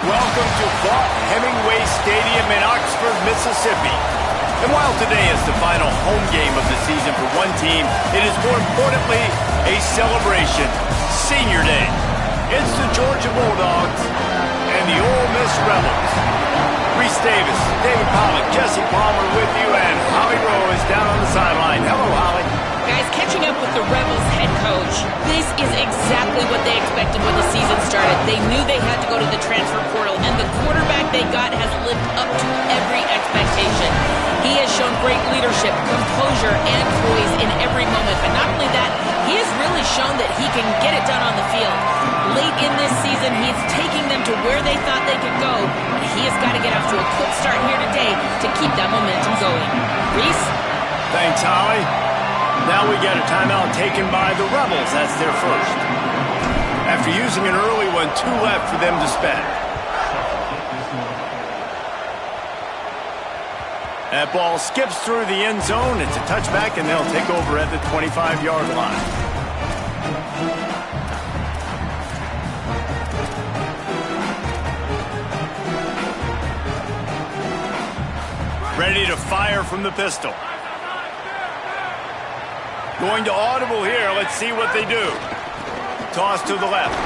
Welcome to Vaught Hemingway Stadium in Oxford, Mississippi. And while today is the final home game of the season for one team, it is more importantly a celebration. Senior Day. It's the Georgia Bulldogs and the Ole Miss Rebels. Reese Davis, David Pollack, Jesse Palmer with you, and Holly Rowe is down on the sideline. Hello, Holly. Guys, catching up with the Rebels head coach, this is exactly what they expected when the season started. They knew they had to go to the transfer portal, and the quarterback they got has lived up to every expectation. He has shown great leadership, composure, and poise in every moment. But not only that, he has really shown that he can get it done on the field. Late in this season, he's taking them to where they thought they could go, but he has got to get off to a quick start here today to keep that momentum going. Reese? Thanks, Holly. Now we get a timeout taken by the Rebels. That's their first. After using an early one, 2 left for them to spend. That ball skips through the end zone. It's a touchback, and they'll take over at the 25-yard line. Ready to fire from the pistol. Going to audible here. Let's see what they do. Toss to the left.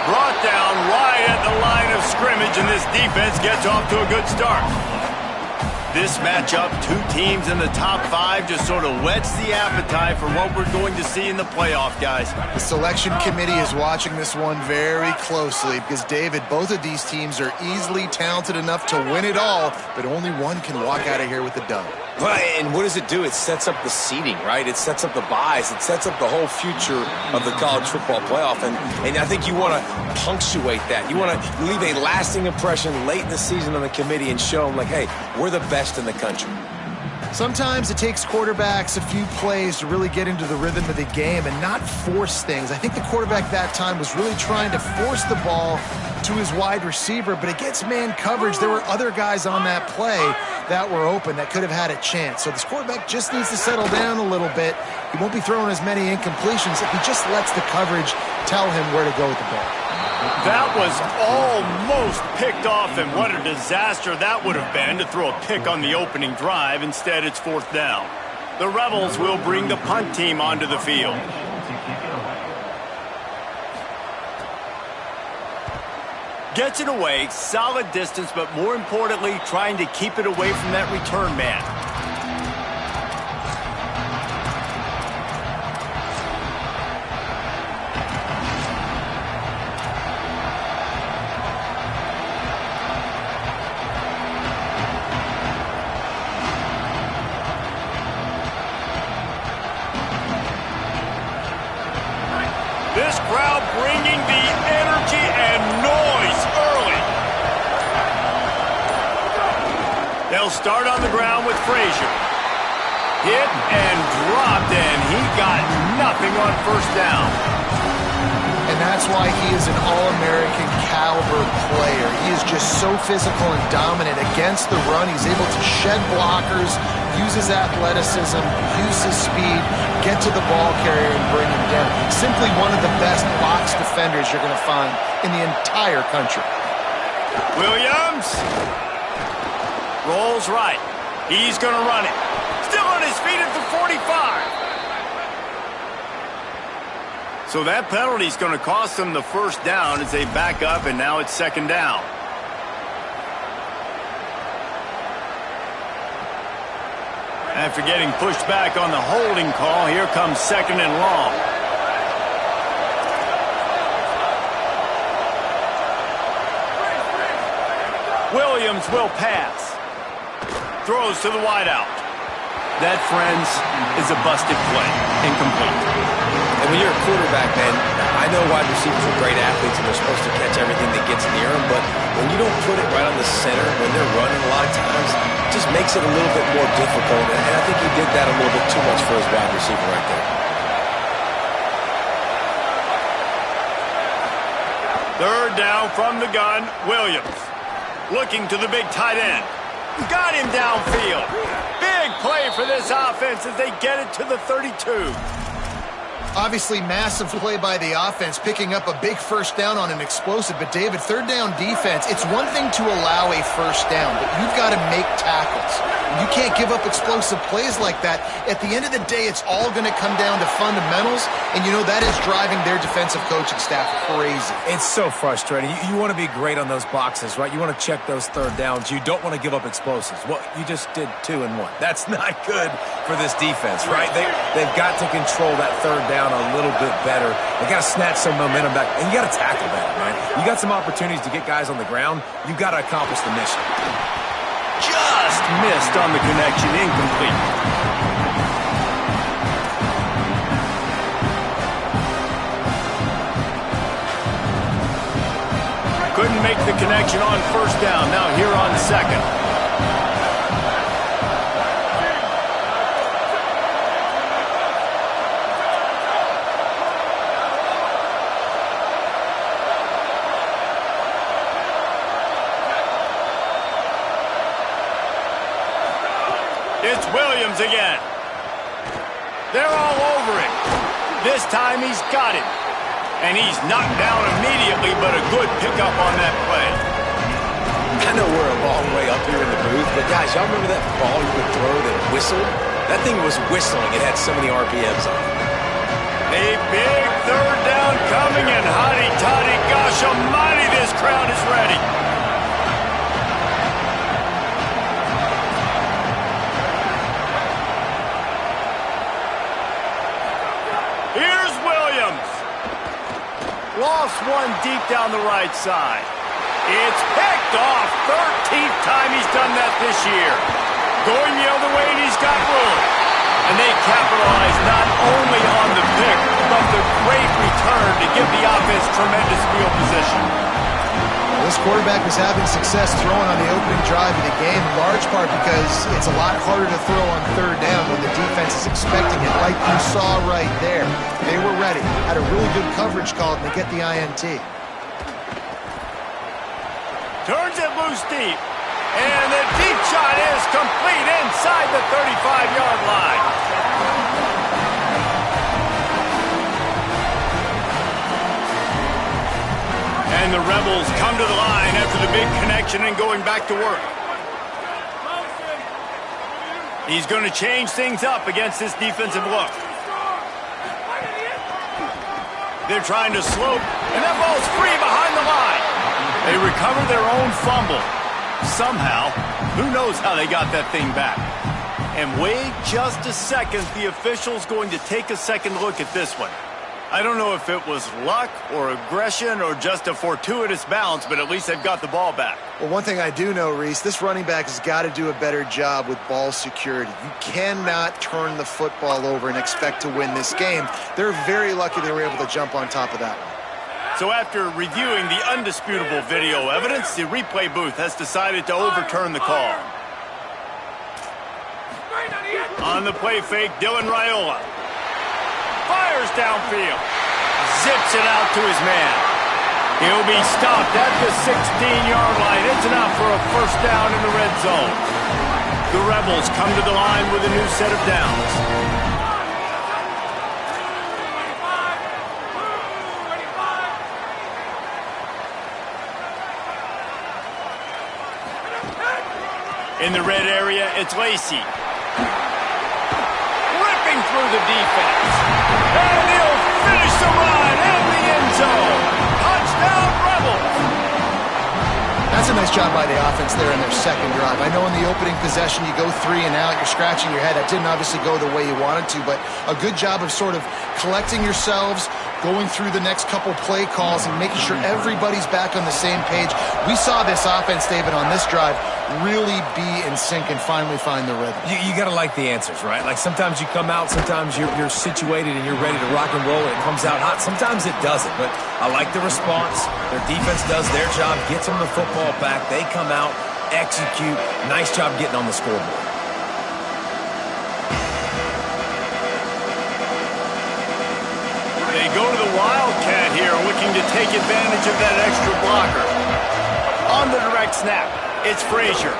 Brought down right at the line of scrimmage, and this defense gets off to a good start. This matchup, 2 teams in the top 5, just sort of whets the appetite for what we're going to see in the playoff, guys. The selection committee is watching this one very closely because, David, both of these teams are easily talented enough to win it all, but only one can walk out of here with a dub. Right, and what does it do? It sets up the seeding, right? It sets up the buys. It sets up the whole future of the college football playoff, and I think you want to punctuate that. You want to leave a lasting impression late in the season on the committee and show them, like, hey, we're the best in the country. Sometimes it takes quarterbacks a few plays to really get into the rhythm of the game and not force things. I think the quarterback that time was really trying to force the ball to his wide receiver, but against man coverage, there were other guys on that play that were open that could have had a chance. So this quarterback just needs to settle down a little bit. He won't be throwing as many incompletions if he just lets the coverage tell him where to go with the ball. That was almost picked off, and what a disaster that would have been to throw a pick on the opening drive. Instead, it's 4th down. The Rebels will bring the punt team onto the field. Gets it away, solid distance, but more importantly, trying to keep it away from that return man. This crowd bringing the energy and noise early. They'll start on the ground with Frazier. Hit and dropped, and he got nothing on 1st down. And that's why he is an All-American caliber player. He is just so physical and dominant against the run. He's able to shed blockers, use his athleticism, use his speed, get to the ball carrier and bring him down. Simply one of the best box defenders you're going to find in the entire country. Williams rolls right. He's going to run it. Still on his feet at the 45. So that penalty is going to cost them the 1st down as they back up, and now it's 2nd down. After getting pushed back on the holding call, here comes 2nd and long. Williams will pass. Throws to the wideout. That, friends, is a busted play. Incomplete. And when you're a quarterback, man, I know wide receivers are great athletes and they're supposed to catch everything that gets near them, but when you don't put it right on the center, when they're running a lot of times, it just makes it a little bit more difficult. And I think he did that a little bit too much for his wide receiver right there. 3rd down from the gun, Williams. Looking to the big tight end. Got him downfield. Big play for this offense as they get it to the 32. Obviously, massive play by the offense, picking up a big first down on an explosive. But, David, third down defense, it's one thing to allow a first down, but you've got to make tackles. You can't give up explosive plays like that. At the end of the day, it's all going to come down to fundamentals, and you know that is driving their defensive coaching staff crazy. It's so frustrating. You want to be great on those boxes, right? You want to check those third downs. You don't want to give up explosives. Well, you just did 2 and 1. That's not good for this defense, right? They've got to control that third down a little bit better. They got to snatch some momentum back, and you got to tackle that, right? You got some opportunities to get guys on the ground. You got to accomplish the mission. Just missed on the connection, incomplete. Couldn't make the connection on first down. Now here on second. It's Williams again. They're all over it. This time he's got it. And he's knocked down immediately, but a good pickup on that play. I know we're a long way up here in the booth, but guys, y'all remember that ball you would throw that whistled? That thing was whistling. It had so many RPMs on it. A big third down coming, and hotty-toddy, gosh almighty, this crowd is ready. Here's Williams. Lost one deep down the right side. It's picked off. 13th time he's done that this year. Going the other way, and he's got room. And they capitalize not only on the pick, but the great return to give the offense tremendous field position. This quarterback was having success throwing on the opening drive of the game, in large part because it's a lot harder to throw on third down when the defense is expecting it, like you saw right there. They were ready, had a really good coverage call, and they get the INT. Turns it loose deep, and the deep shot is complete inside the 35-yard line. And the Rebels come to the line after the big connection and going back to work. He's going to change things up against this defensive look. They're trying to slope, and that ball's free behind the line. They recover their own fumble. Somehow, who knows how they got that thing back. And wait just a second, the official's going to take a second look at this one. I don't know if it was luck or aggression or just a fortuitous bounce, but at least they've got the ball back. Well, one thing I do know, Reese, this running back has got to do a better job with ball security. You cannot turn the football over and expect to win this game. They're very lucky they were able to jump on top of that one. So after reviewing the undisputable video evidence, the replay booth has decided to overturn the call. On the play fake, Dylan Raiola fires downfield, zips it out to his man. He'll be stopped at the 16-yard line. It's enough for a first down in the red zone. The Rebels come to the line with a new set of downs. In the red area, it's Lacey. Ripping through the defense. And he'll finish the run in the end zone. Touchdown, Rebels. That's a nice job by the offense there in their second drive. I know in the opening possession you go 3 and out, you're scratching your head. That didn't obviously go the way you wanted to, but a good job of sort of collecting yourselves, going through the next couple play calls and making sure everybody's back on the same page. We saw this offense, David, on this drive really be in sync and finally find the rhythm. You got to like the answers, right? Like sometimes you come out, sometimes you're situated and you're ready to rock and roll and it comes out hot. Sometimes it doesn't, but I like the response. Their defense does their job, gets them the football back. They come out, execute. Nice job getting on the scoreboard. They go to the Wildcat here, looking to take advantage of that extra blocker. On the direct snap, it's Frazier.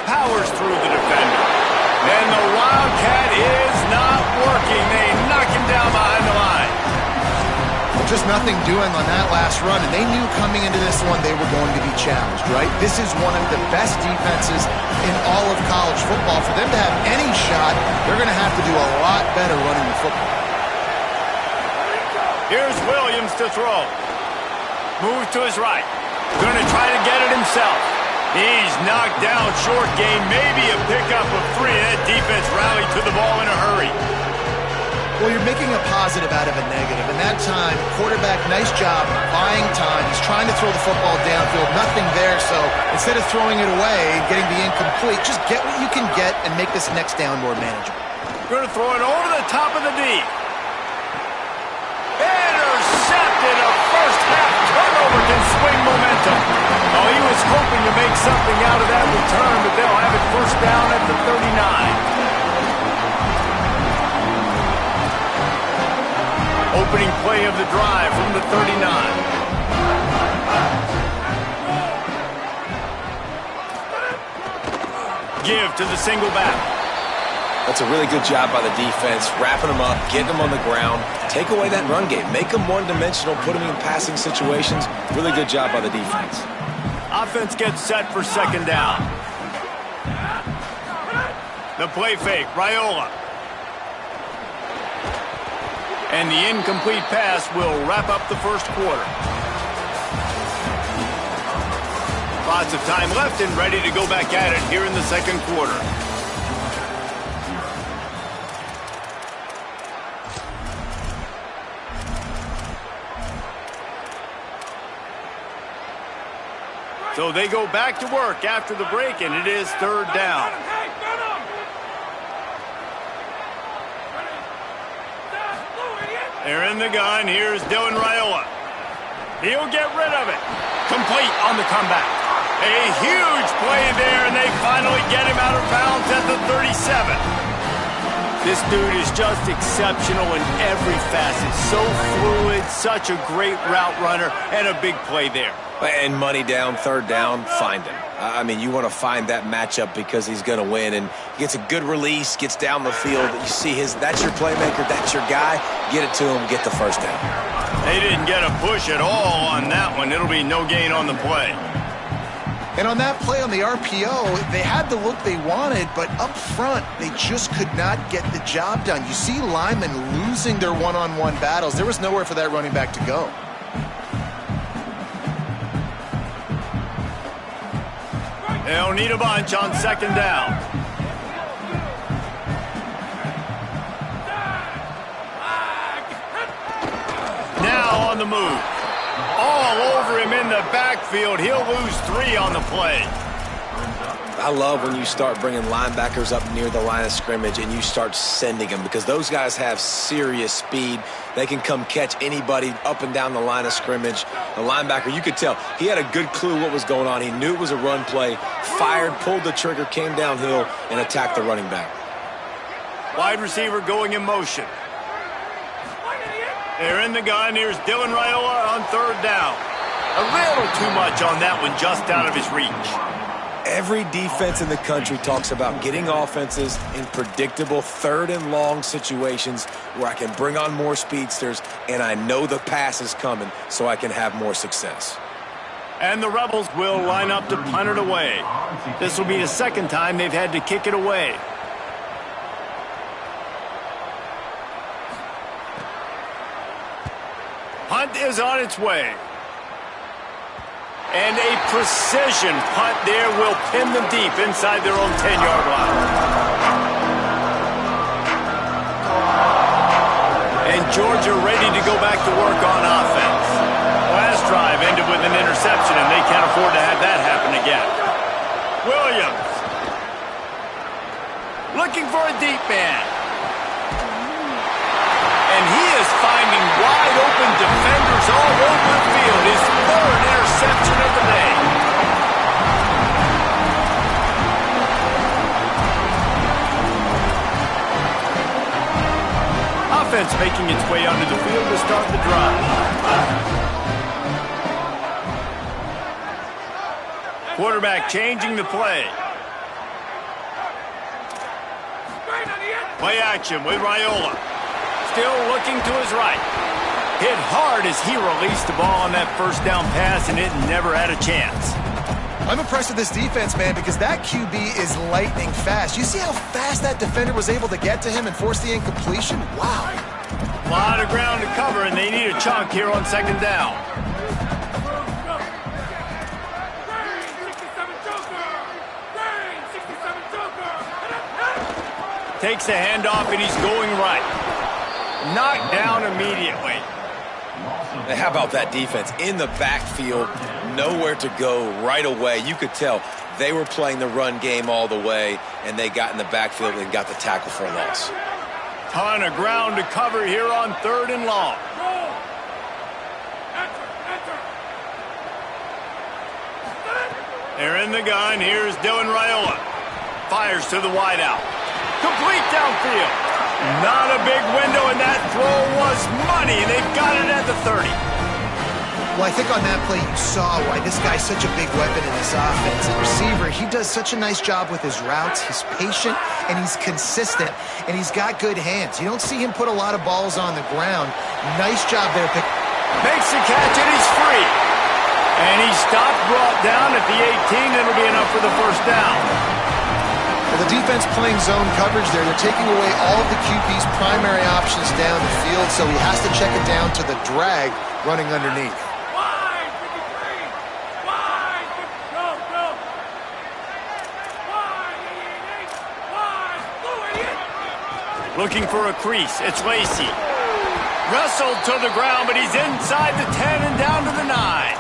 Powers through the defender. And the Wildcat is not working. They knock him down behind the line. nothing doing on that last run, and they knew coming into this one they were going to be challenged, right? This is one of the best defenses in all of college football. For them to have any shot, they're going to have to do a lot better running the football. Here's Williams to throw. Moves to his right. Going to try to get it himself. He's knocked down short gain, maybe a pickup of 3. That defense rallied to the ball in a hurry. Well, you're making a positive out of a negative. And that time, quarterback, nice job buying time. He's trying to throw the football downfield. Nothing there, so instead of throwing it away and getting the incomplete, just get what you can get and make this next down more manageable. Going to throw it over the top of the D. Intercepted. A first-half turnover can swing momentum. Oh, he was hoping to make something out of that return, but they'll have it first down at the 39. Opening play of the drive from the 39. Give to the single back. That's a really good job by the defense, wrapping them up, getting them on the ground. Take away that run game. Make them one-dimensional, put them in passing situations. Really good job by the defense. Offense gets set for second down. The play fake, Raiola. And the incomplete pass will wrap up the first quarter. Lots of time left and ready to go back at it here in the second quarter. So they go back to work after the break, and it is third down. They're in the gun. Here's Dylan Raiola. He'll get rid of it. Complete on the comeback. A huge play there, and they finally get him out of bounds at the 37. This dude is just exceptional in every facet. So fluid, such a great route runner, and a big play there. And money down, third down, find him. I mean, you want to find that matchup because he's going to win. And he gets a good release, gets down the field. You see that's your playmaker, that's your guy. Get it to him, get the first down. They didn't get a push at all on that one. It'll be no gain on the play. And on that play on the RPO, they had the look they wanted, but up front, they just could not get the job done. You see linemen losing their one-on-one battles. There was nowhere for that running back to go. They'll need a bunch on second down. Now on the move. All over him in the backfield. He'll lose 3 on the play. I love when you start bringing linebackers up near the line of scrimmage and you start sending them because those guys have serious speed. They can come catch anybody up and down the line of scrimmage. The linebacker, you could tell, he had a good clue what was going on. He knew it was a run play, fired, pulled the trigger, came downhill, and attacked the running back. Wide receiver going in motion. They're in the gun. Here's Dylan Raiola on third down. A little too much on that one, just out of his reach. Every defense in the country talks about getting offenses in predictable third and long situations where I can bring on more speedsters and I know the pass is coming so I can have more success. And the Rebels will line up to punt it away. This will be the second time they've had to kick it away. Punt is on its way. And a precision punt there will pin them deep inside their own 10-yard line. And Georgia ready to go back to work on offense. Last drive ended with an interception, and they can't afford to have that happen again. Williams. Looking for a deep man. And he is finding wide open defenders all over the field. His third interception of the day. Offense making its way onto the field to start the drive. Quarterback changing the play. Play action with Raiola. Still looking to his right. Hit hard as he released the ball on that first down pass, and it never had a chance. I'm impressed with this defense, man, because that QB is lightning fast. You see how fast that defender was able to get to him and force the incompletion? Wow. A lot of ground to cover, and they need a chunk here on second down. Takes the handoff, and he's going right. Knocked down immediately. How about that defense? In the backfield, nowhere to go right away. You could tell they were playing the run game all the way, and they got in the backfield and got the tackle for a loss. Ton of ground to cover here on 3rd and long. They're in the gun. Here's Dylan Raiola. Fires to the wideout. Complete downfield. Not a big window, and that throw was money. They've got it at the 30. Well, I think on that play you saw why this guy's such a big weapon in this offense. The receiver, he does such a nice job with his routes. He's patient, and he's consistent, and he's got good hands. You don't see him put a lot of balls on the ground. Nice job there. Makes the catch, and he's free. And he stopped, brought down at the 18. It'll be enough for the first down. Well, the defense playing zone coverage there. They're taking away all of the QB's primary options down the field, so he has to check it down to the drag running underneath. Looking for a crease. It's Lacy. Wrestled to the ground, but he's inside the 10 and down to the 9.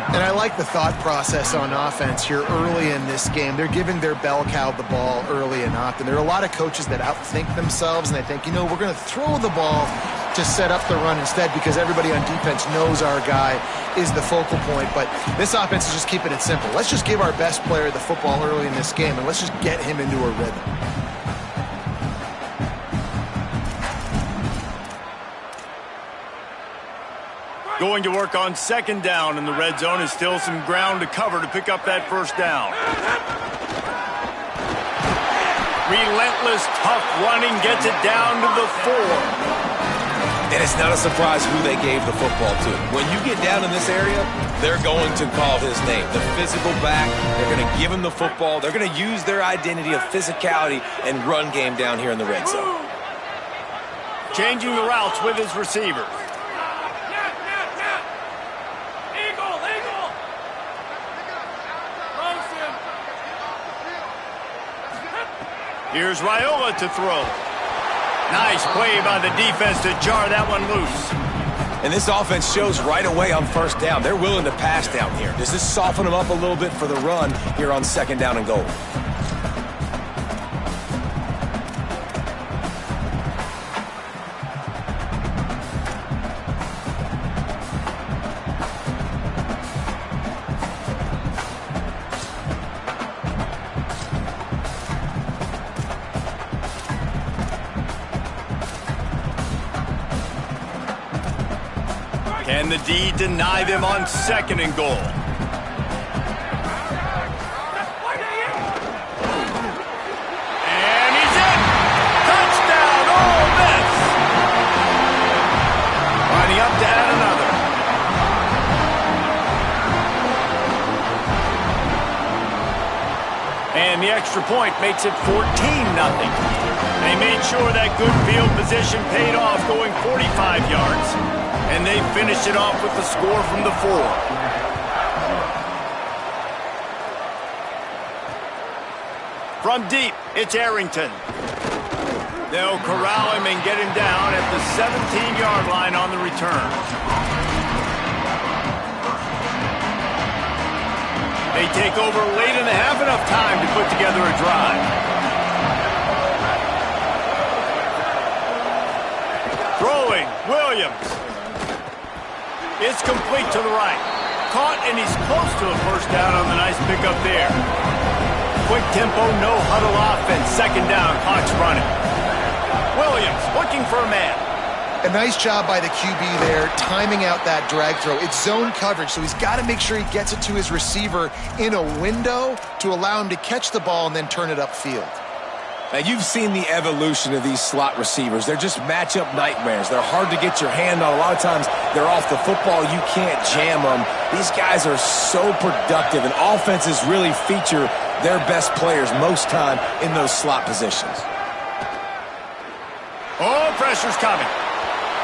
And I like the thought process on offense here early in this game. They're giving their bell cow the ball early and often. There are a lot of coaches that outthink themselves, and they think, you know, we're going to throw the ball to set up the run instead because everybody on defense knows our guy is the focal point. But this offense is just keeping it simple. Let's just give our best player the football early in this game, and let's just get him into a rhythm. Going to work on second down, and the red zone is still some ground to cover to pick up that first down. Relentless, tough running gets it down to the 4. And it's not a surprise who they gave the football to. When you get down in this area, they're going to call his name. The physical back, they're going to give him the football. They're going to use their identity of physicality and run game down here in the red zone. Changing the routes with his receivers. Here's Raiola to throw. Nice play by the defense to jar that one loose. And this offense shows right away on first down. They're willing to pass down here. Does this soften them up a little bit for the run here on second down and goal? Can the D deny them on second and goal? And he's in! Touchdown, Ole Miss! Lining up to add another. And the extra point makes it 14-0. They made sure that good field position paid off, going 45 yards. And they finished it off with the score from the 4. From deep, it's Arrington. They'll corral him and get him down at the 17-yard line on the return. They take over late and have enough time to put together a drive. Throwing, Williams. It's complete to the right. Caught, and he's close to a first down on the nice pickup there. Quick tempo, no huddle offense. Second down, clock's running. Williams looking for a man. A nice job by the QB there, timing out that drag throw. It's zone coverage, so he's got to make sure he gets it to his receiver in a window to allow him to catch the ball and then turn it upfield. Now, you've seen the evolution of these slot receivers. They're just matchup nightmares. They're hard to get your hand on. A lot of times, they're off the football. You can't jam them. These guys are so productive, and offenses really feature their best players most time in those slot positions. Oh, pressure's coming.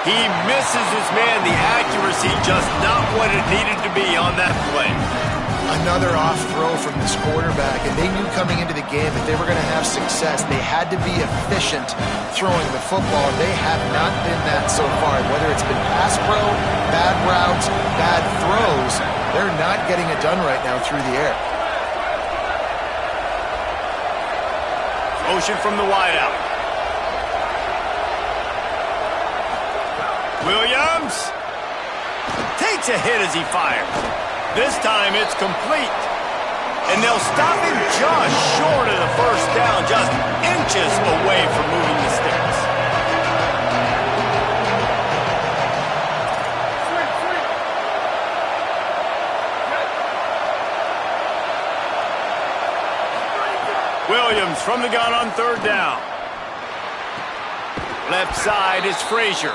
He misses his man. The accuracy just not what it needed to be on that play. Another off throw from this quarterback, and they knew coming into the game if they were going to have success, they had to be efficient throwing the football. They have not been that so far. Whether it's been pass pro, bad routes, bad throws, they're not getting it done right now through the air. Motion from the wideout. Williams takes a hit as he fires. This time it's complete. And they'll stop him just short of the first down, just inches away from moving the sticks. Williams from the gun on third down. Left side is Frazier.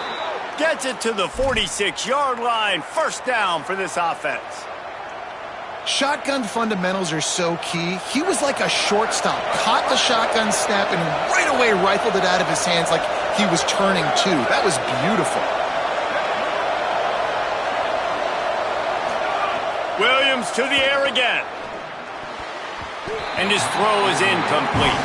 Gets it to the 46-yard line. First down for this offense. Shotgun fundamentals are so key. He was like a shortstop, caught the shotgun snap and right away rifled it out of his hands like he was turning two. That was beautiful. Williams to the air again. And his throw is incomplete.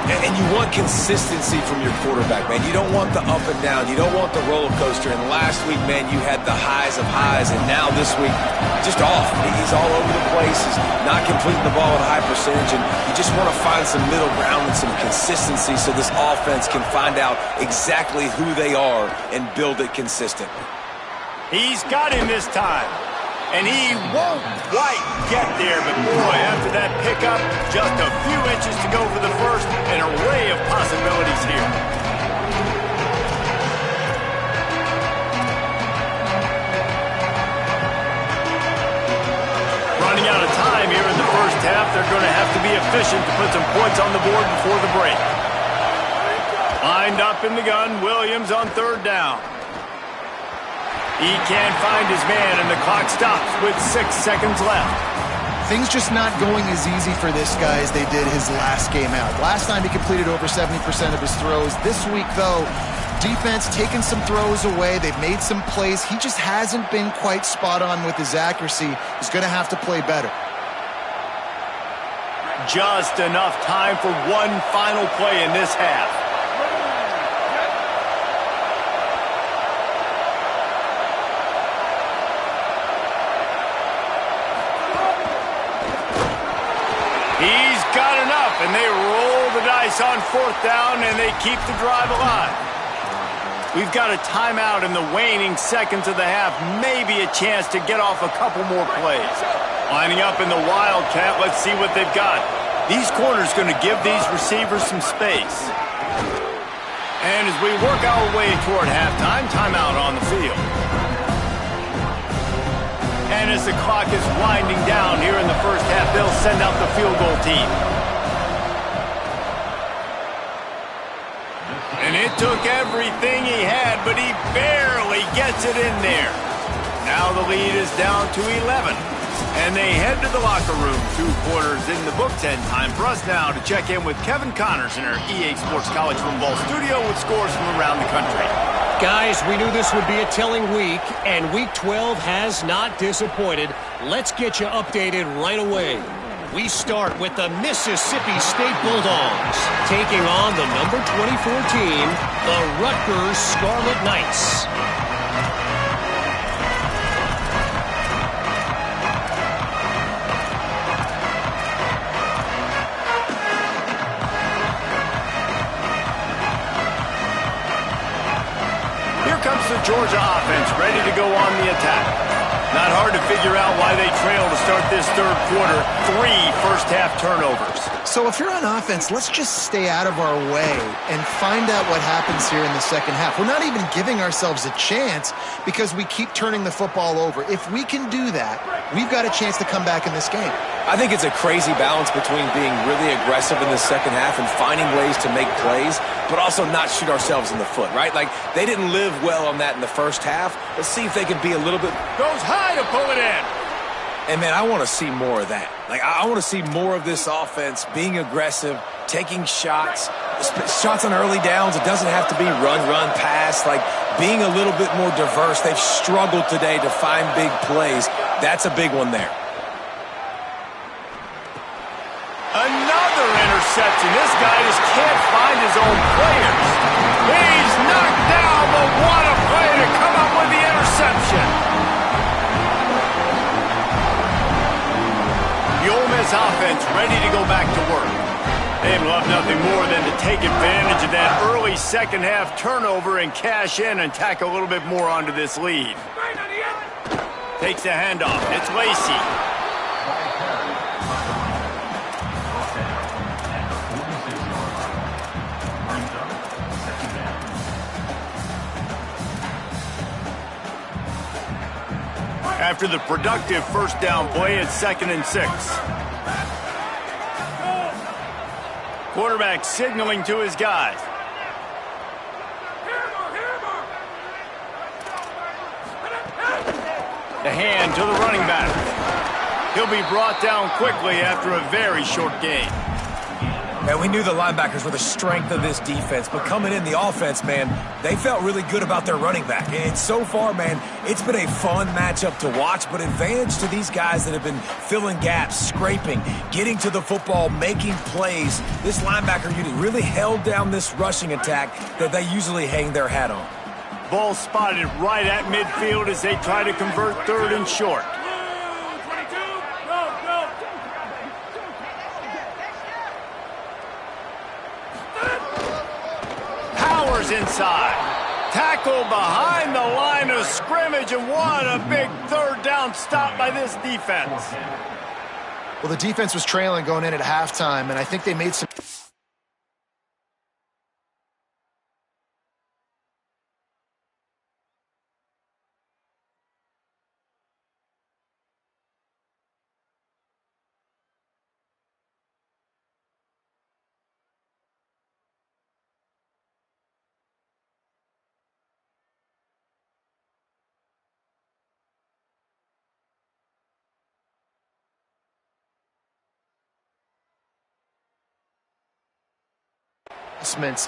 And you want consistency from your quarterback, man. You don't want the up and down. You don't want the roller coaster. And last week, man, you had the highs of highs. And now this week, just off. He's all over the place. He's not completing the ball at a high percentage. And you just want to find some middle ground and some consistency so this offense can find out exactly who they are and build it consistently. He's got him this time. And he won't quite get there, but boy, after that pickup, just a few inches to go for the first, an array of possibilities here. Running out of time here in the first half, they're going to have to be efficient to put some points on the board before the break. Lined up in the gun, Williams on third down. He can't find his man, and the clock stops with 6 seconds left. Things just not going as easy for this guy as they did his last game out. Last time he completed over 70% of his throws. This week, though, defense taking some throws away. They've made some plays. He just hasn't been quite spot on with his accuracy. He's going to have to play better. Just enough time for one final play in this half. He's got enough, and they roll the dice on fourth down, and they keep the drive alive. We've got a timeout in the waning seconds of the half, maybe a chance to get off a couple more plays. Lining up in the Wildcat, let's see what they've got. These corners going to give these receivers some space. And as we work our way toward halftime, timeout on the field. And as the clock is winding down here in the first half, they'll send out the field goal team. And it took everything he had, but he barely gets it in there. Now the lead is down to 11. And they head to the locker room. 2 quarters in the books, and time for us now to check in with Kevin Connors in our EA Sports College Football studio with scores from around the country. Guys, we knew this would be a telling week, and Week 12 has not disappointed. Let's get you updated right away. We start with the Mississippi State Bulldogs taking on the number 24 team, the Rutgers Scarlet Knights. The Georgia offense ready to go on the attack. Not hard to figure out why they trail to start this third quarter. 3 first-half turnovers. So if you're on offense, let's just stay out of our way and find out what happens here in the second half. We're not even giving ourselves a chance because we keep turning the football over. If we can do that, we've got a chance to come back in this game. I think it's a crazy balance between being really aggressive in the second half and finding ways to make plays, but also not shoot ourselves in the foot, right? Like, they didn't live well on that in the first half. Let's see if they can be a little bit... Goes high to pull it in. And, man, I want to see more of that. Like, I want to see more of this offense being aggressive, taking shots on early downs. It doesn't have to be run, pass. Like, being a little bit more diverse. They've struggled today to find big plays. That's a big one there. Another interception. This guy just can't find his own players. He's knocked down, but what a play to come up with the interception. The Ole Miss offense ready to go back to work. They'd love nothing more than to take advantage of that early second-half turnover and cash in and tack a little bit more onto this lead. Takes the handoff. It's Lacey. After the productive first down play, it's 2nd and 6. Quarterback signaling to his guys. The hand to the running back. He'll be brought down quickly after a very short gain. Man, we knew the linebackers were the strength of this defense, but coming in the offense, man, they felt really good about their running back. And so far, man, it's been a fun matchup to watch, but advantage to these guys that have been filling gaps, scraping, getting to the football, making plays. This linebacker unit really held down this rushing attack that they usually hang their hat on. Ball spotted right at midfield as they try to convert 3rd and short. Inside. Tackle behind the line of scrimmage, and what a big 3rd down stop by this defense. Well, the defense was trailing going in at halftime, and I think they made some...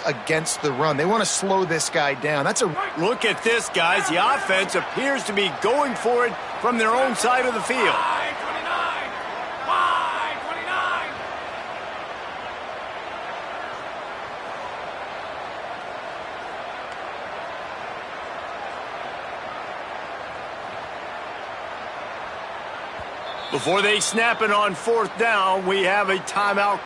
against the run. They want to slow this guy down. That's a look at this, guys. The offense appears to be going for it from their own side of the field. Before they snap it on 4th down, we have a timeout.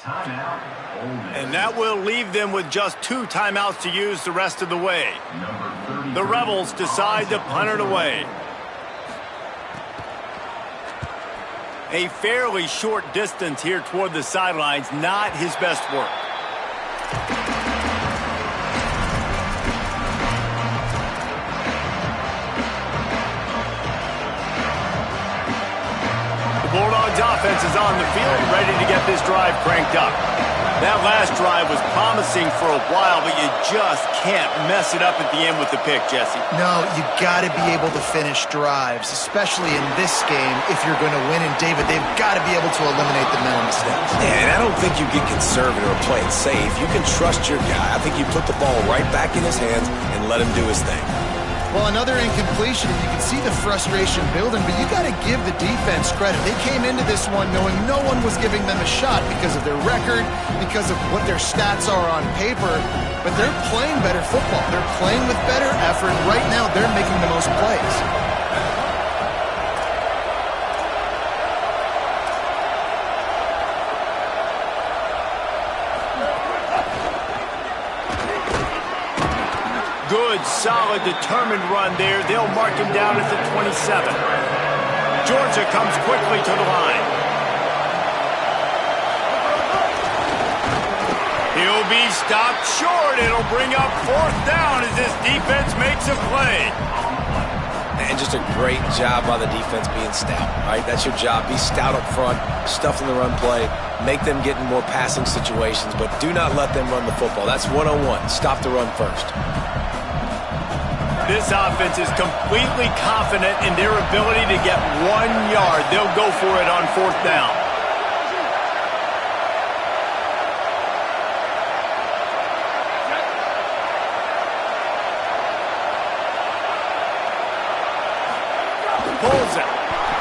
And that will leave them with just 2 timeouts to use the rest of the way. The Rebels decide to punt it away. A fairly short distance here toward the sidelines, not his best work. The Bulldogs offense is on the field, ready to get this drive cranked up. That last drive was promising for a while, but you just can't mess it up at the end with the pick, Jesse. No, you got to be able to finish drives, especially in this game if you're going to win. And, David, they've got to be able to eliminate the mental mistakes. Yeah, and I don't think you get conservative or play it safe. You can trust your guy. I think you put the ball right back in his hands and let him do his thing. Well, another incompletion, and you can see the frustration building, but you got to give the defense credit. They came into this one knowing no one was giving them a shot because of their record, because of what their stats are on paper, but they're playing better football. They're playing with better effort. Right now, they're making the most plays. Good, solid, determined run there. They'll mark him down at the 27. Georgia comes quickly to the line. He'll be stopped short. It'll bring up 4th down as this defense makes a play. And just a great job by the defense being stout, right? That's your job. Be stout up front, stuff in the run play, make them get in more passing situations, but do not let them run the football. That's one-on-one. Stop the run first. This offense is completely confident in their ability to get 1 yard. They'll go for it on 4th down. Pulls it.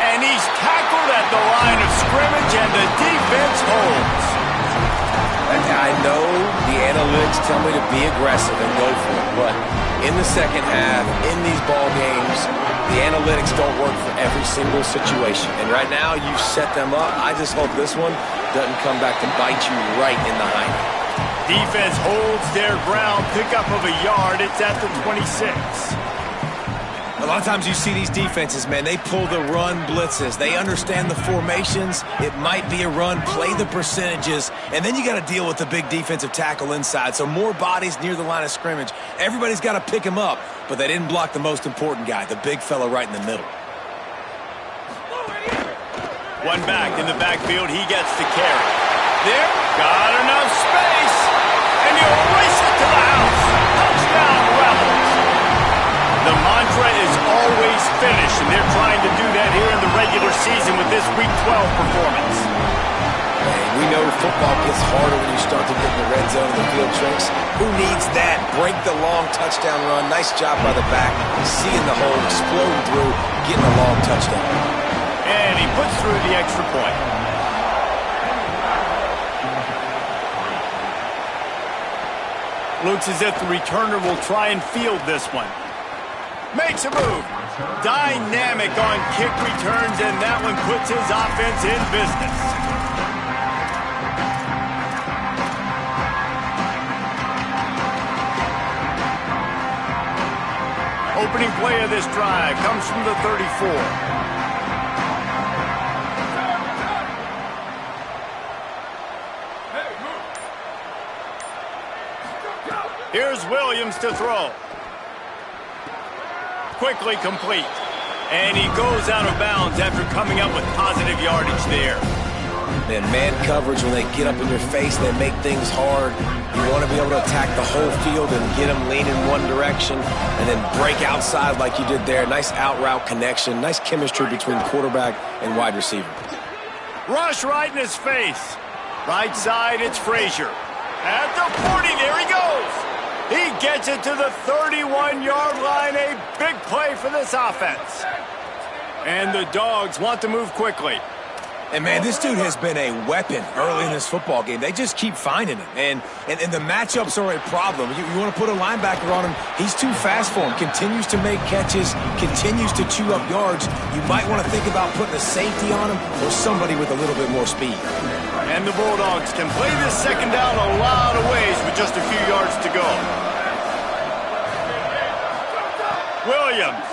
And he's tackled at the line of scrimmage, and the defense holds. I know the analytics tell me to be aggressive and go for it, but in the second half, in these ball games, the analytics don't work for every single situation. And right now, you've set them up. I just hope this one doesn't come back to bite you right in the hind. Defense holds their ground, pickup of a yard. It's at the 26. A lot of times you see these defenses, man, they pull the run blitzes. They understand the formations. It might be a run, play the percentages, and then you got to deal with the big defensive tackle inside. So more bodies near the line of scrimmage. Everybody's got to pick him up, but they didn't block the most important guy, the big fella right in the middle. One back in the backfield. He gets the carry. There, got enough space, and he'll race it to the house. Touchdown, Rebels. The mantra is always finish, and they're trying to do that here in the regular season with this Week 12 performance. Hey, we know football gets harder when you start to get in the red zone and the field tricks. Who needs that? Break the long touchdown run. Nice job by the back. Seeing the hole, exploding through, getting a long touchdown. And he puts through the extra point. Looks as if the returner will try and field this one. Makes a move. Dynamic on kick returns, and that one puts his offense in business. Opening play of this drive comes from the 34. Here's Williams to throw. Quickly complete. And he goes out of bounds after coming up with positive yardage there. Man coverage, when they get up in your face, they make things hard. You want to be able to attack the whole field and get them leaning one direction and then break outside like you did there. Nice out route connection. Nice chemistry between quarterback and wide receiver. Rush right in his face. Right side, it's Frazier. At the 40, there he goes. He gets it to the 31-yard line. A big play for this offense. And the Dogs want to move quickly. And, man, this dude has been a weapon early in this football game. They just keep finding him. And the matchups are a problem. You want to put a linebacker on him, he's too fast for him. Continues to make catches, continues to chew up yards. You might want to think about putting a safety on him or somebody with a little bit more speed. And the Bulldogs can play this second down a lot of ways with just a few yards to go. Williams.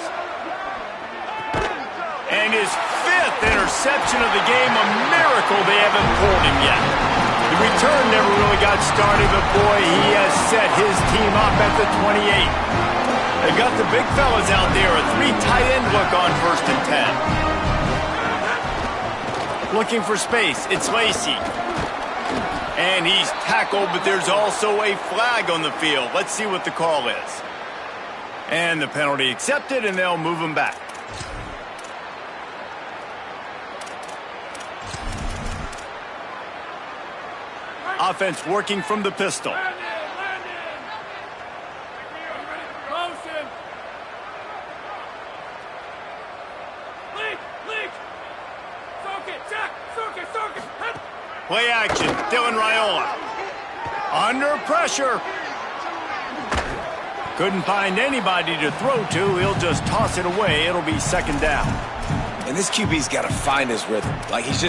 And his 5th interception of the game, a miracle they haven't pulled him yet. The return never really got started, but boy, he has set his team up at the 28. They've got the big fellas out there, a 3 tight end look on 1st and 10. Looking for space, it's Lacy. And he's tackled, but there's also a flag on the field. Let's see what the call is. And the penalty accepted, and they'll move him back. Offense working from the pistol. Play action, Dylan Raiola. Under pressure. Couldn't find anybody to throw to. He'll just toss it away. It'll be 2nd down. And this QB's got to find his rhythm. Like, he's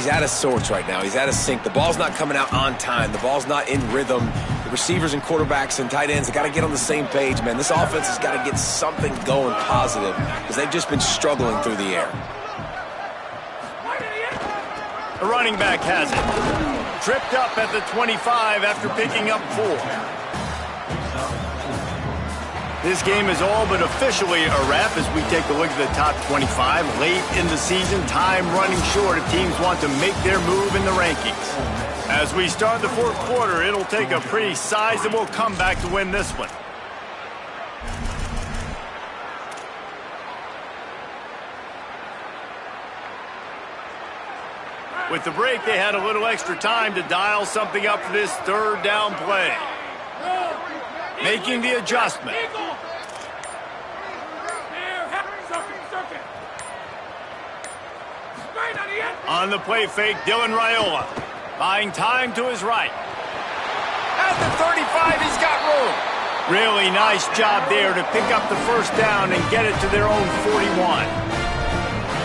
out of sorts right now. He's out of sync. The ball's not coming out on time. The ball's not in rhythm. The receivers and quarterbacks and tight ends have got to get on the same page, man. This offense has got to get something going positive because they've just been struggling through the air. The running back has it. Tripped up at the 25 after picking up 4. This game is all but officially a wrap as we take a look at the top 25. Late in the season, time running short if teams want to make their move in the rankings. As we start the 4th quarter, it'll take a pretty sizable comeback to win this one. With the break, they had a little extra time to dial something up for this 3rd down play. Making the adjustment. On the play fake, Dylan Raiola. Buying time to his right. At the 35, he's got room. Really nice job there to pick up the 1st down and get it to their own 41.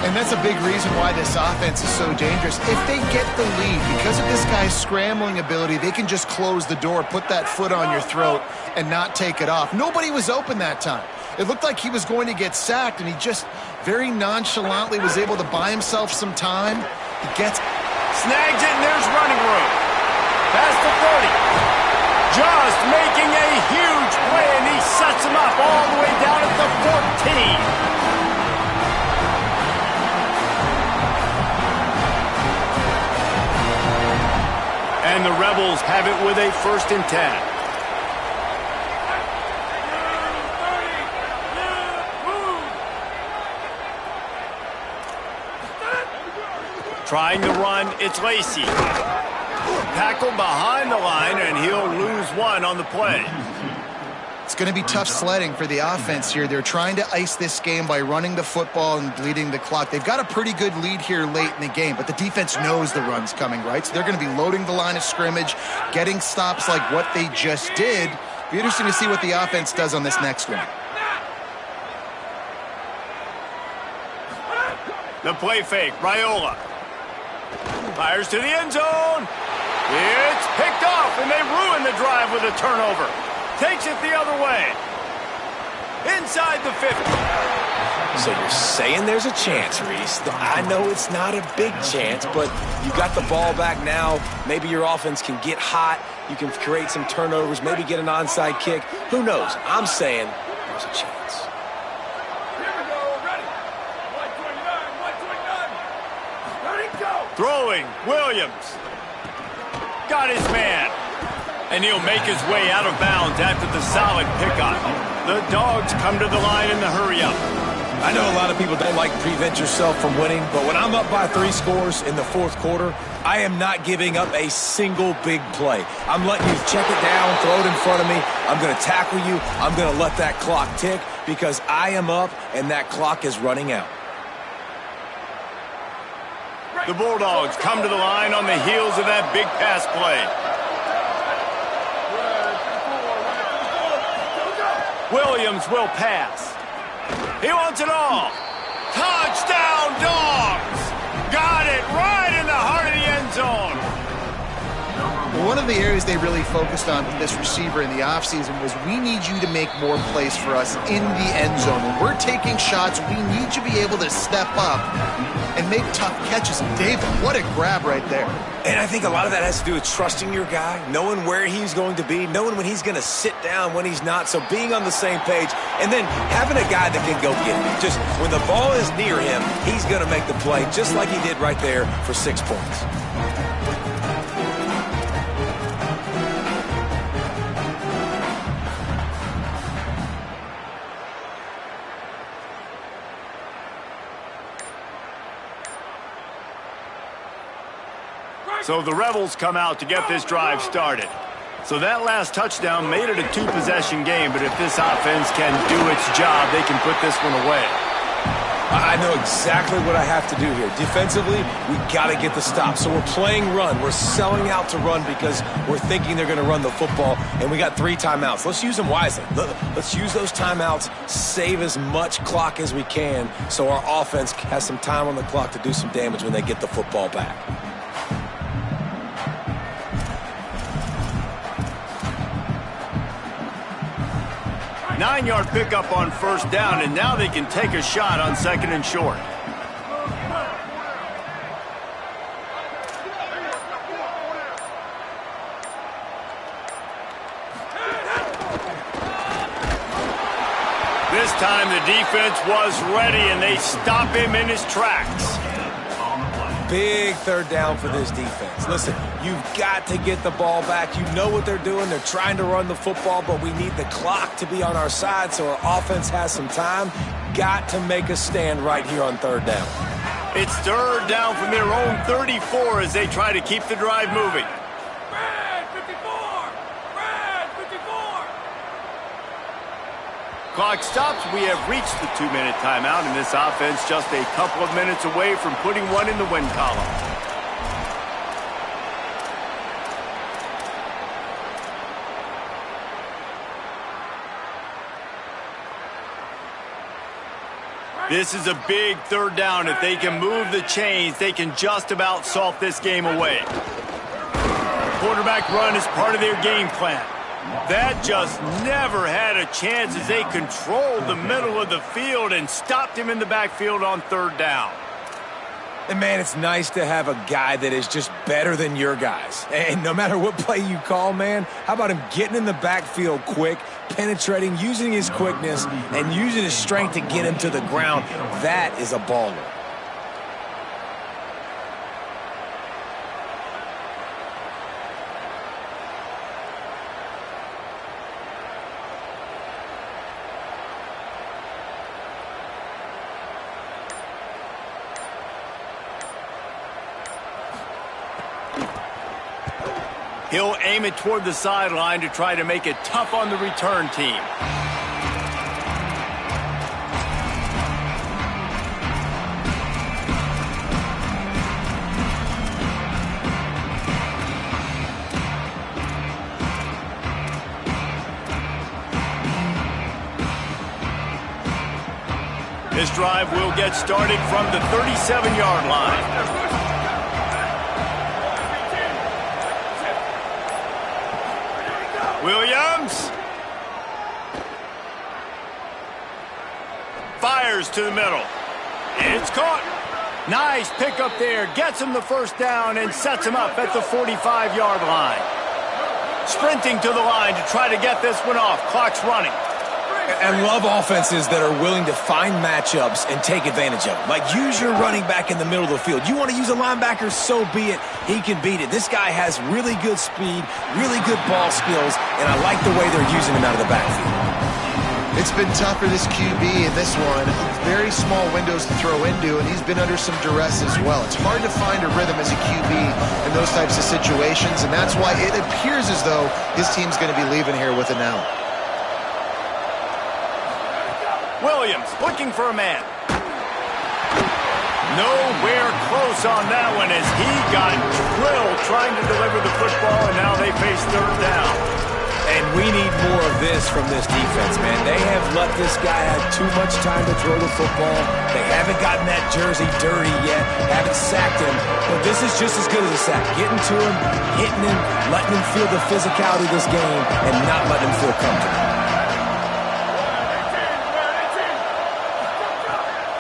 And that's a big reason why this offense is so dangerous. If they get the lead, because of this guy's scrambling ability, they can just close the door, put that foot on your throat, and not take it off. Nobody was open that time. It looked like he was going to get sacked, and he just very nonchalantly was able to buy himself some time. He gets... Snags it, and there's running room. Past the 30. Just making a huge play, and he sets him up all the way down at the 14. And the Rebels have it with a 1st and 10. Trying to run, it's Lacy. Tackled behind the line, and he'll lose 1 on the play. It's going to be tough sledding for the offense here. They're trying to ice this game by running the football and bleeding the clock. They've got a pretty good lead here late in the game, but the defense knows the run's coming, right? So they're going to be loading the line of scrimmage, getting stops like what they just did. Be interesting to see what the offense does on this next one. The play fake, Raiola. Fires to the end zone. It's picked off, and they ruin the drive with a turnover. Takes it the other way. Inside the 50. So you're saying there's a chance, Reese. I know it's not a big chance, but you got the ball back now. Maybe your offense can get hot. You can create some turnovers, maybe get an onside kick. Who knows? I'm saying there's a chance. Throwing, Williams. Got his man. And he'll make his way out of bounds after the solid pickup. The Dogs come to the line in the hurry-up. I know a lot of people don't like prevent yourself from winning, but when I'm up by 3 scores in the 4th quarter, I am not giving up a single big play. I'm letting you check it down, throw it in front of me. I'm going to tackle you. I'm going to let that clock tick because I am up and that clock is running out. The Bulldogs come to the line on the heels of that big pass play. Williams will pass. He wants it all. Touchdown, Dogs! Got it right in the heart of the end zone. One of the areas they really focused on with this receiver in the offseason was we need you to make more plays for us in the end zone. When we're taking shots, we need you to be able to step up and make tough catches. And David, what a grab right there. And I think a lot of that has to do with trusting your guy, knowing where he's going to be, knowing when he's going to sit down, when he's not. So being on the same page, and then having a guy that can go get it. Just when the ball is near him, he's going to make the play, just like he did right there for 6 points. So the Rebels come out to get this drive started. So that last touchdown made it a 2-possession game, but if this offense can do its job, they can put this one away. I know exactly what I have to do here. Defensively, we got to get the stop. So we're playing run. We're selling out to run because we're thinking they're going to run the football, and we got 3 timeouts. Let's use them wisely. Let's use those timeouts, save as much clock as we can so our offense has some time on the clock to do some damage when they get the football back. 9-yard pickup on first down, and now they can take a shot on 2nd and short. This time the defense was ready, and they stop him in his tracks. Big 3rd down for this defense. Listen, you've got to get the ball back. You know what they're doing. They're trying to run the football, but we need the clock to be on our side so our offense has some time. Got to make a stand right here on 3rd down. It's 3rd down from their own 34 as they try to keep the drive moving. Clock stops. We have reached the 2-minute timeout, and this offense just a couple of minutes away from putting one in the win column. This is a big 3rd down. If they can move the chains, they can just about salt this game away. Quarterback run is part of their game plan. That just never had a chance as they controlled the middle of the field and stopped him in the backfield on 3rd down. And, man, it's nice to have a guy that is just better than your guys. And no matter what play you call, man, how about him getting in the backfield quick, penetrating, using his quickness, and using his strength to get him to the ground? That is a baller. He'll aim it toward the sideline to try to make it tough on the return team. This drive will get started from the 37-yard line. Williams fires to the middle. It's caught. Nice pickup there. Gets him the 1st down and sets him up at the 45-yard line. Sprinting to the line to try to get this one off. Clock's running. And love offenses that are willing to find matchups and take advantage of it. Like, use your running back in the middle of the field. You want to use a linebacker, so be it. He can beat it. This guy has really good speed, really good ball skills, and I like the way they're using him out of the backfield. It's been tough for this QB in this one. Very small windows to throw into, and he's been under some duress as well. It's hard to find a rhythm as a QB in those types of situations, and that's why it appears as though his team's going to be leaving here with it now. Williams looking for a man. Nowhere close on that one as he got drilled trying to deliver the football, and now they face 3rd down. And we need more of this this from this defense, man. They have let this guy have too much time to throw the football. They haven't gotten that jersey dirty yet, haven't sacked him. But this is just as good as a sack. Getting to him, hitting him, letting him feel the physicality of this game, and not letting him feel comfortable.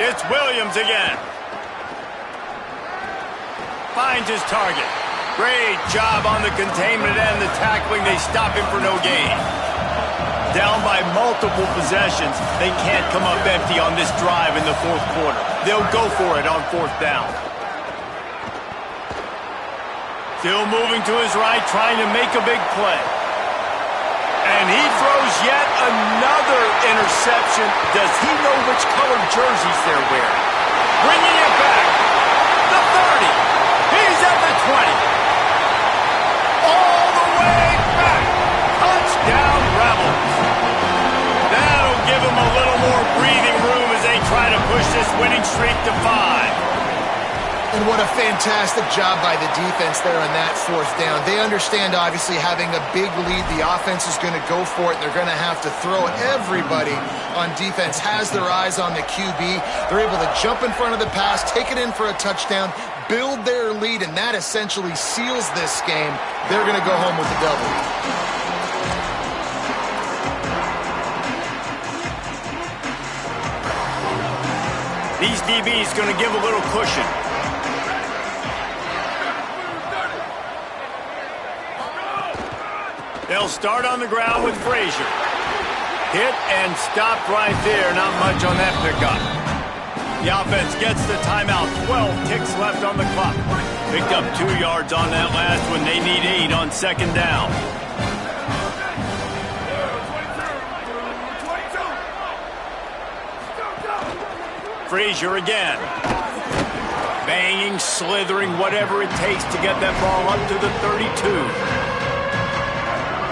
It's Williams again. Finds his target. Great job on the containment and the tackling. They stop him for no gain. Down by multiple possessions. They can't come up empty on this drive in the fourth quarter. They'll go for it on fourth down. Still moving to his right, trying to make a big play. And he throws yet another interception. Does he know which colored jerseys they're wearing? Bringing it back. The 30. He's at the 20. All the way back. Touchdown, Rebels. That'll give them a little more breathing room as they try to push this winning streak to 5. And what a fantastic job by the defense there on that fourth down. They understand, obviously, having a big lead. The offense is going to go for it. They're going to have to throw it. Everybody on defense has their eyes on the QB. They're able to jump in front of the pass, take it in for a touchdown, build their lead, and that essentially seals this game. They're going to go home with the double. These DBs going to give a little cushion. They'll start on the ground with Frazier. Hit and stopped right there. Not much on that pickup. The offense gets the timeout. 12 ticks left on the clock. Picked up 2 yards on that last one. They need 8 on second down. Frazier again. Banging, slithering, whatever it takes to get that ball up to the 32.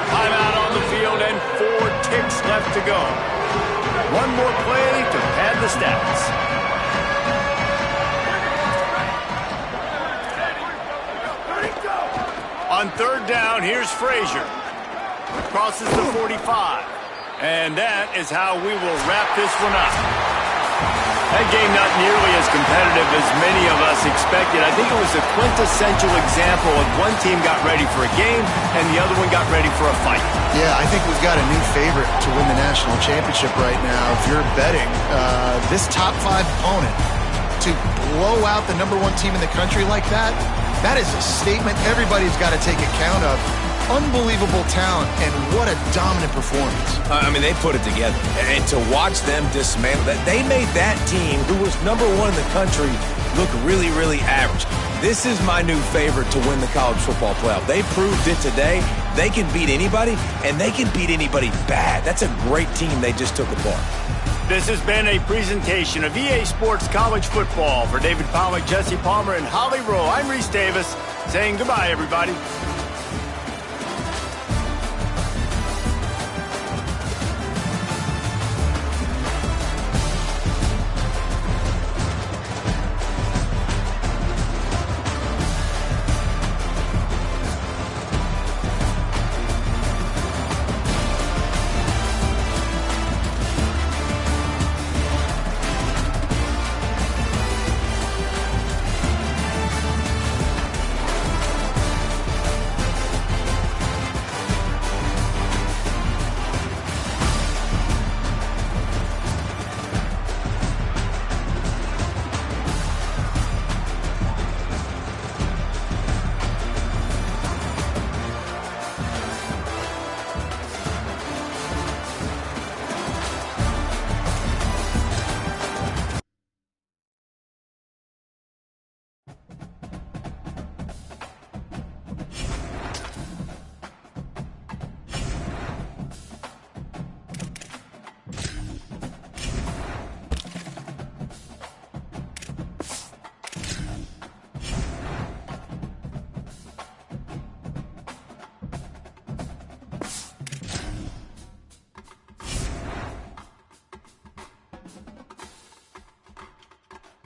Timeout on the field and 4 ticks left to go. One more play to pad the stats. On third down, here's Frazier. Crosses the 45. And that is how we will wrap this one up. That game not nearly as competitive as many of us expected. I think it was a quintessential example of one team got ready for a game and the other one got ready for a fight. Yeah, I think we've got a new favorite to win the national championship right now. If you're betting this top 5 opponent to blow out the #1 team in the country like that, that is a statement everybody's got to take account of. Unbelievable talent, and what a dominant performance. I mean, they put it together. And to watch them dismantle that, they made that team, who was #1 in the country, look really, really average. This is my new favorite to win the college football playoff. They proved it today. They can beat anybody, and they can beat anybody bad. That's a great team they just took apart. This has been a presentation of EA Sports College Football. For David Pollack, Jesse Palmer, and Holly Rowe, I'm Reese Davis, saying goodbye, everybody.